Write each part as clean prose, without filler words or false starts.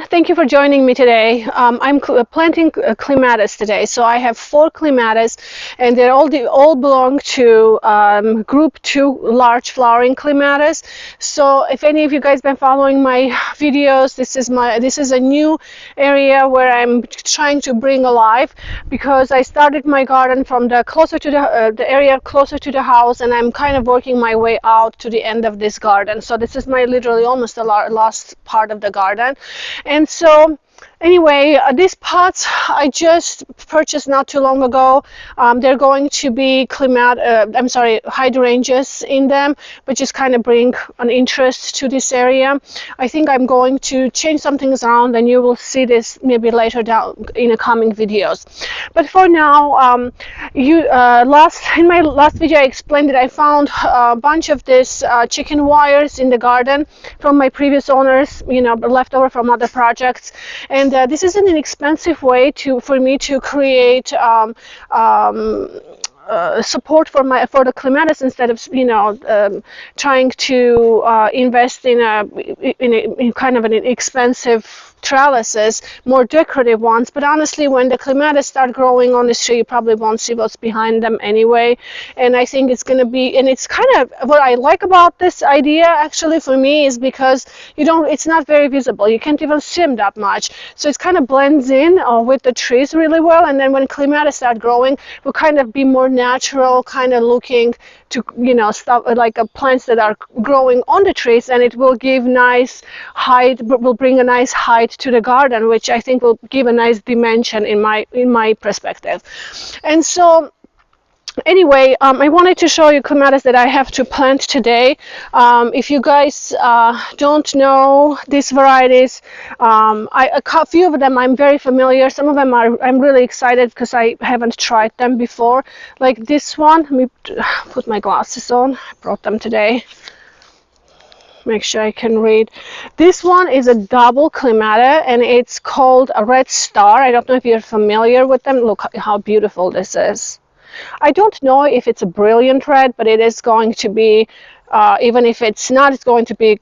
Thank you for joining me today. I'm planting Clematis today. So I have 4 Clematis, and they all belong to group 2 large flowering Clematis. So if any of you guys been following my videos, this is a new area where I'm trying to bring alive, because I started my garden from the area closer to the house, and I'm kind of working my way out to the end of this garden. So this is my literally almost the last part of the garden. And so anyway, these pots I just purchased not too long ago. They're going to be hydrangeas in them, but just kind of bring an interest to this area. I think I'm going to change some things around, and you will see this maybe later down in the coming videos. But for now, in my last video I explained that I found a bunch of this chicken wires in the garden from my previous owners, left over from other projects. And this is an inexpensive way for me to create support for the Clematis, instead of trying to invest in kind of an expensive trellises, more decorative ones. But honestly, when the Clematis start growing on this tree, you probably won't see what's behind them anyway. And I think it's going to be, and it's kind of what I like about this idea actually for me, is because it's not very visible. You can't even see them that much. So it kind of blends in with the trees really well. And then when Clematis start growing, will kind of be more natural, kind of looking to stuff like plants that are growing on the trees, and it will give nice height, will bring a nice height to the garden, which I think will give a nice dimension in my perspective. And so anyway, I wanted to show you Clematis that I have to plant today. If you guys don't know these varieties, a few of them I'm very familiar. Some of them I'm really excited because I haven't tried them before. Like this one, let me put my glasses on. I brought them today. Make sure I can read. This one is a double Clematis, and it's called a Red Star. I don't know if you're familiar with them. Look how beautiful this is. I don't know if it's a brilliant red, but it is going to be, even if it's not, it's going to be,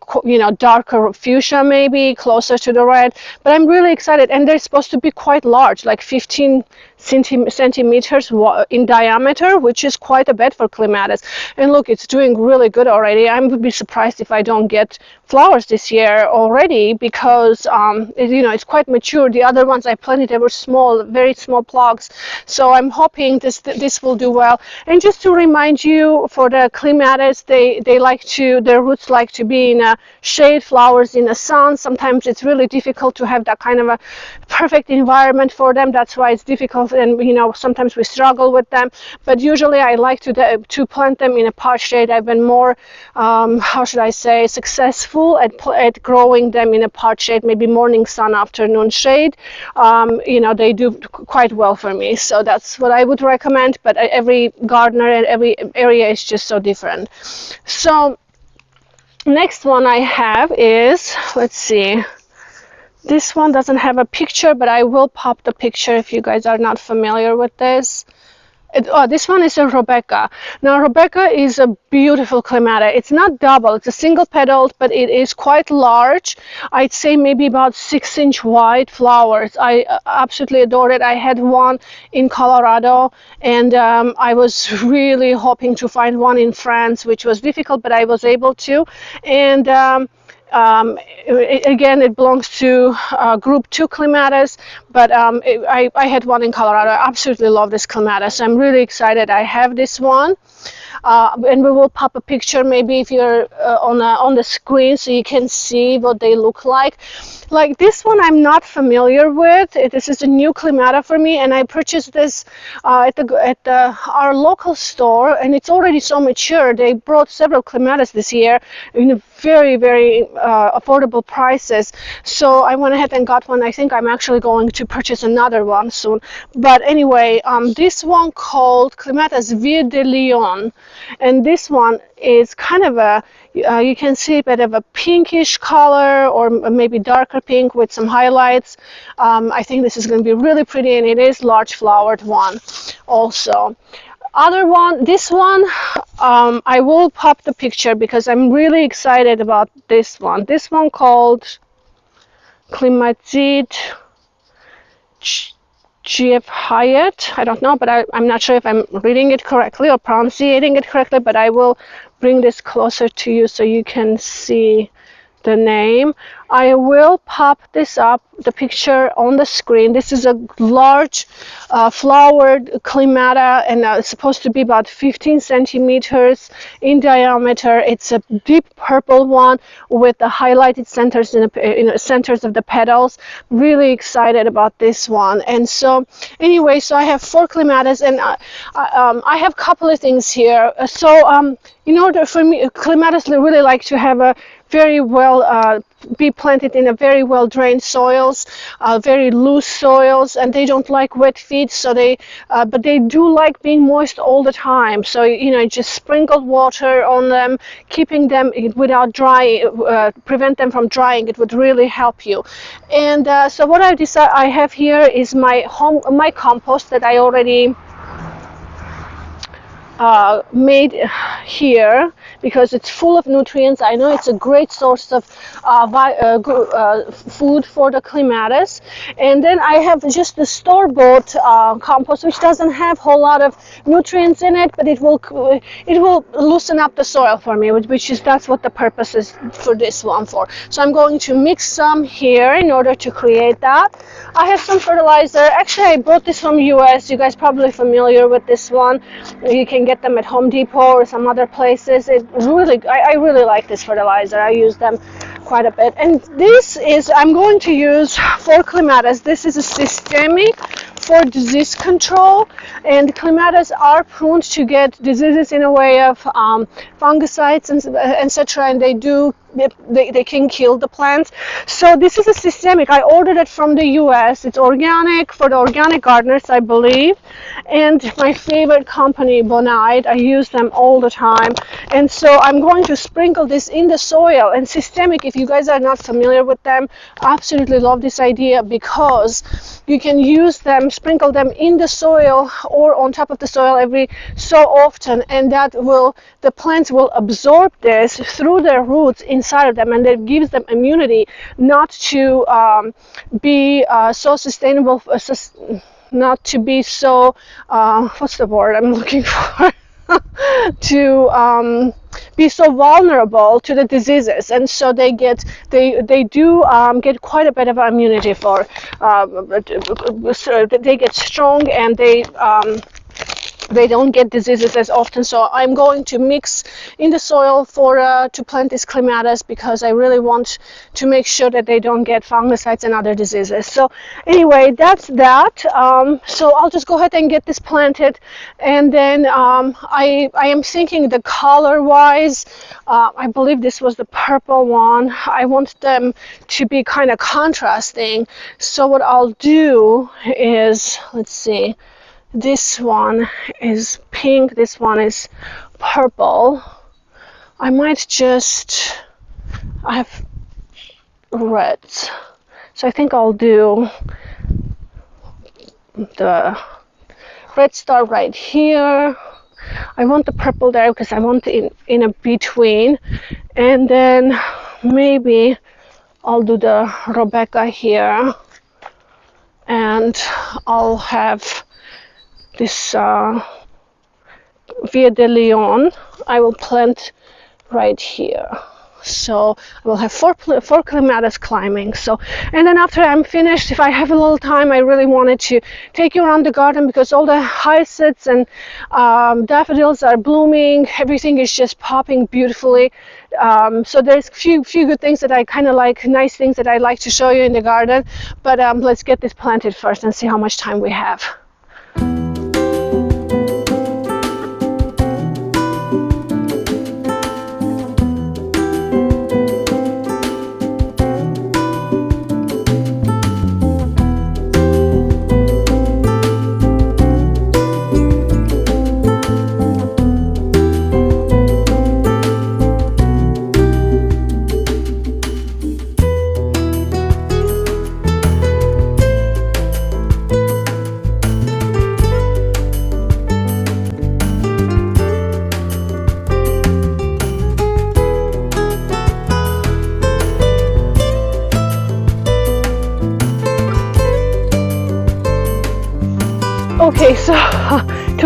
darker fuchsia, maybe closer to the red. But I'm really excited, and they're supposed to be quite large, like 15 centimeters in diameter, which is quite a bit for Clematis. And look, it's doing really good already. I would be surprised if I don't get flowers this year already, because it's quite mature. The other ones I planted, they were small, very small plugs. So I'm hoping this will do well. And just to remind you, for the Clematis, their roots like to be in a shade, flowers in the sun. Sometimes it's really difficult to have that kind of a perfect environment for them. That's why it's difficult, and sometimes we struggle with them. But usually I like to plant them in a part shade. I've been more how should I say, successful at growing them in a part shade, maybe morning sun, afternoon shade. They do quite well for me, so that's what I would recommend. But every gardener and every area is just so different. So next one I have is, let's see, this one doesn't have a picture, but I will pop the picture if you guys are not familiar with this. This one is a Rebecca. Now Rebecca is a beautiful Clematis. It's not double, it's a single petaled, but it is quite large. I'd say maybe about 6-inch wide flowers. I absolutely adore it. I had one in Colorado, and I was really hoping to find one in France, which was difficult, but I was able to. And again, it belongs to group 2 Clematis, but I had one in Colorado. I absolutely love this Clematis. I'm really excited I have this one. And we will pop a picture maybe if you're on the screen, so you can see what they look like. Like this one I'm not familiar with. This is a new Clematis for me, and I purchased this at our local store, and it's already so mature. They brought several Clematis this year in very, very affordable prices. So I went ahead and got one. I think I'm actually going to purchase another one soon. But anyway, this one called Clematis Vie de Lyon, and this one is kind of a, you can see a bit of a pinkish color, or maybe darker pink with some highlights. I think this is going to be really pretty, and it is large flowered one also. Other one, this one, I will pop the picture because I'm really excited about this one. This one called Clematis GF Hyatt. I don't know, but I'm not sure if I'm reading it correctly or pronouncing it correctly, but I will bring this closer to you so you can see the name. I will pop this up, the picture on the screen. This is a large flowered clemata, and it's supposed to be about 15 centimeters in diameter. It's a deep purple one with the highlighted centers in the centers of the petals. Really excited about this one. And so anyway, so I have 4 clematis, and I have a couple of things here. So in order for me, clematis really like to have a very well be planted in a very well drained soils, very loose soils, and they don't like wet feet. So they but they do like being moist all the time. So just sprinkle water on them, keeping them without drying, prevent them from drying. It would really help you. And so what I have here is my compost that I already made here, because it's full of nutrients. I know it's a great source of food for the clematis. And then I have just the store-bought compost, which doesn't have a whole lot of nutrients in it, but it will loosen up the soil for me, that's what the purpose is for this one for. So I'm going to mix some here in order to create that. I have some fertilizer. Actually, I bought this from US. You guys probably familiar with this one. You can get them at Home Depot or some other places. I really like this fertilizer. I use them quite a bit. And this is, I'm going to use for clematis. This is a systemic for disease control, and clematis are prone to get diseases in a way of fungicides and etc. And they can kill the plants. So this is a systemic. I ordered it from the US. It's organic, for the organic gardeners, I believe. And my favorite company, Bonide, I use them all the time. And so I'm going to sprinkle this in the soil. And systemic, if you guys are not familiar with them, absolutely love this idea, because you can use them, sprinkle them in the soil or on top of the soil every so often, and the plants will absorb this through their roots inside of them, and it gives them immunity not to be so sustainable, not to be so what's the word I'm looking for to be so vulnerable to the diseases. And so they do get quite a bit of immunity for they get strong, and they don't get diseases as often. So I'm going to mix in the soil to plant this clematis, because I really want to make sure that they don't get fungicides and other diseases. So anyway, that's that. So I'll just go ahead and get this planted, and then I am thinking the color wise, I believe this was the purple one. I want them to be kind of contrasting. So what I'll do is, let's see, this one is pink, this one is purple. I have reds, so I think I'll do the red star right here. I want the purple there because I want it in a between, and then maybe I'll do the Rebecca here, and I'll have this Vie de Lyon I will plant right here. So I will have four clematis climbing. So, and then after I'm finished, if I have a little time, I really wanted to take you around the garden, because all the hyacinths and daffodils are blooming. Everything is just popping beautifully. So there's few good things that I kind of like, nice things that I like to show you in the garden. But let's get this planted first and see how much time we have.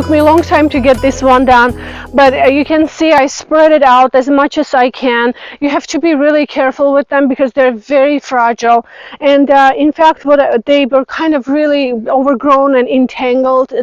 took me a long time to get this one done, but you can see I spread it out as much as I can. You have to be really careful with them because they're very fragile, and in fact they were kind of really overgrown and tangled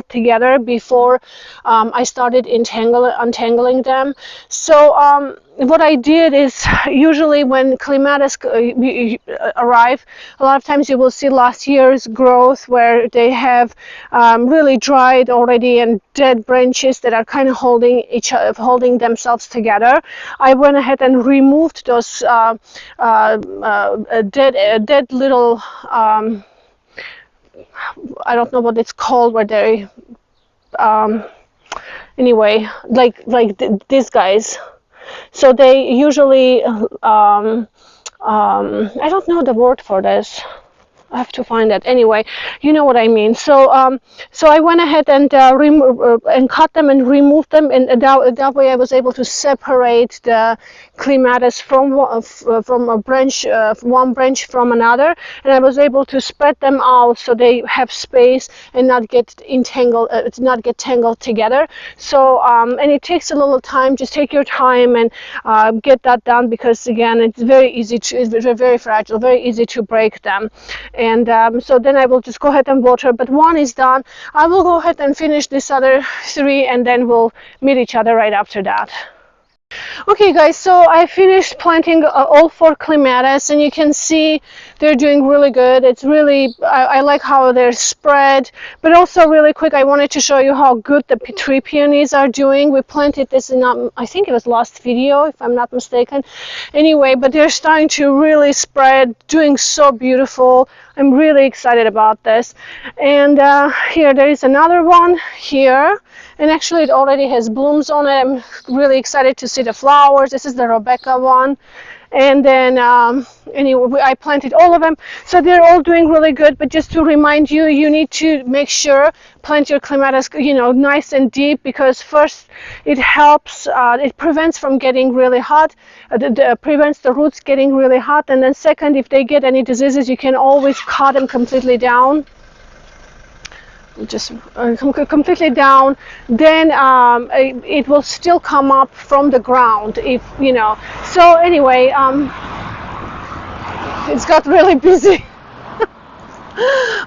together before I started untangling them. So what I did is, usually when clematis arrive, a lot of times you will see last year's growth where they have really dried already and dead branches that are kind of holding themselves together. I went ahead and removed those dead little I don't know what it's called, where they anyway, these guys. So they usually I don't know the word for this. I have to find it. Anyway, you know what I mean. So so I went ahead and cut them and removed them, and that way I was able to separate the clematis from a branch, one branch from another, and I was able to spread them out so they have space and not get tangled together. So and it takes a little time. Just take your time and get that done, because again, it's very fragile, very easy to break them. And so then I will just go ahead and water, but one is done. I will go ahead and finish this other three, and then we'll meet each other right after that. Okay guys, so I finished planting all 4 clematis, and you can see they're doing really good. It's really, I like how they're spread, but also really quick, I wanted to show you how good the tree peonies are doing. We planted this in, I think it was last video, if I'm not mistaken. Anyway, but they're starting to really spread, doing so beautiful. I'm really excited about this. And here there is another one here, and actually it already has blooms on it. I'm really excited to see the flowers. This is the Rebecca one. And then anyway, I planted all of them, so they're all doing really good. But just to remind you, you need to make sure plant your clematis, you know, nice and deep, because first it helps, it prevents from getting really hot, prevents the roots getting really hot, and then second, if they get any diseases, you can always cut them completely down. Just completely down, then it will still come up from the ground, if you know. So anyway, it's got really busy.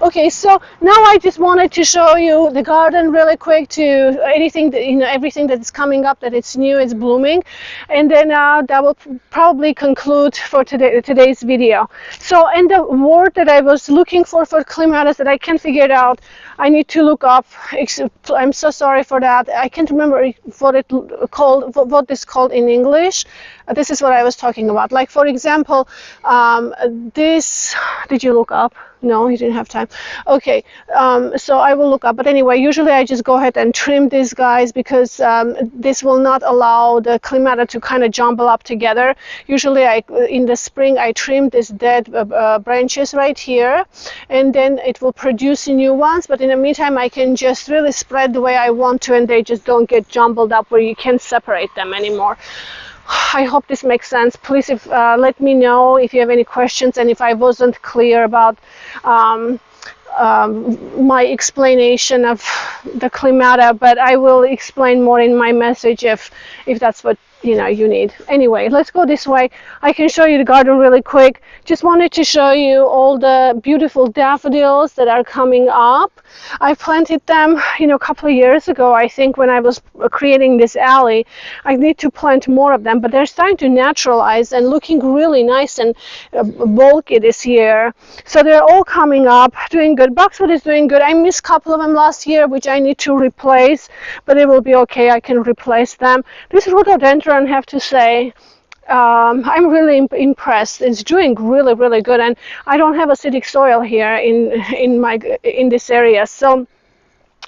Okay, so now I just wanted to show you the garden really quick, to anything that, you know, everything that is coming up, that it's new, it's blooming, and then that will probably conclude for today's video. So, and the word that I was looking for clematis that I can't figure it out, I need to look up. I'm so sorry for that. I can't remember what it's called in English. This is what I was talking about. Like, for example, this, did you look up? No, you didn't have time. Okay, so I will look up. But anyway, usually I just go ahead and trim these guys, because this will not allow the clematis to kind of jumble up together. Usually in the spring I trim these dead branches right here, and then it will produce new ones. But in the meantime, I can just really spread the way I want to, and they just don't get jumbled up where you can't separate them anymore. I hope this makes sense. Please, let me know if you have any questions, and if I wasn't clear about my explanation of the clemata, but I will explain more in my message if that's what you need. Anyway, let's go this way. I can show you the garden really quick. Just wanted to show you all the beautiful daffodils that are coming up. I planted them, a couple of years ago, I think, when I was creating this alley. I need to plant more of them, but they're starting to naturalize and looking really nice and bulky this year. So they're all coming up, doing good. Boxwood is doing good. I missed a couple of them last year, which I need to replace, but it will be okay. I can replace them. This rhododendron, I have to say, I'm really impressed. It's doing really, really good, and I don't have acidic soil here in this area, so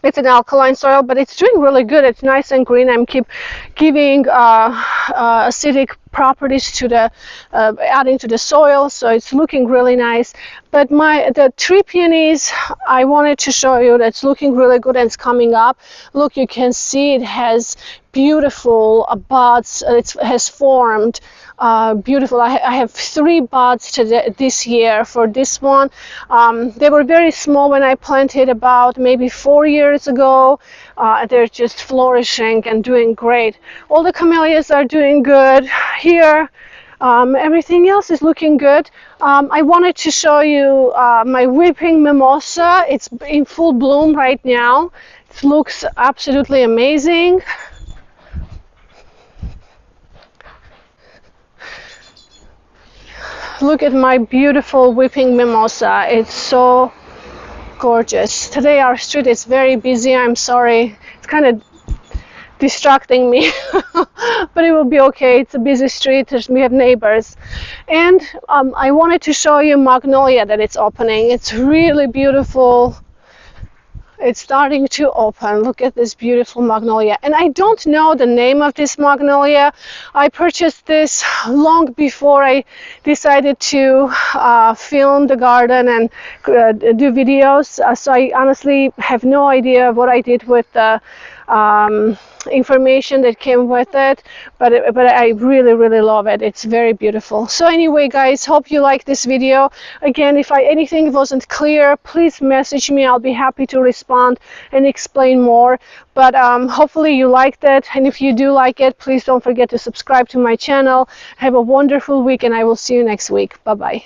it's an alkaline soil, but it's doing really good. It's nice and green. I'm keep giving acidic properties to the adding to the soil, so it's looking really nice. But the tree peonies, I wanted to show you, that's looking really good and it's coming up. Look, you can see it has beautiful buds. It has formed beautiful. I have 3 buds this year for this one. They were very small when I planted about maybe 4 years ago. They're just flourishing and doing great. All the camellias are doing good here. Everything else is looking good. I wanted to show you my weeping mimosa. It's in full bloom right now. It looks absolutely amazing. Look at my beautiful weeping mimosa. It's so gorgeous. Today our street is very busy. I'm sorry. It's kind of distracting me, but it will be okay. It's a busy street. We have neighbors. And I wanted to show you magnolia that it's opening. It's really beautiful. It's starting to open. Look at this beautiful magnolia. And I don't know the name of this magnolia. I purchased this long before I decided to film the garden and do videos. So I honestly have no idea what I did with the information that came with it, but I really love it. It's very beautiful. So anyway, guys, hope you like this video. Again, if anything wasn't clear, please message me. I'll be happy to respond and explain more. But hopefully you liked it, and if you do like it, please don't forget to subscribe to my channel. Have a wonderful week, and I will see you next week. Bye bye.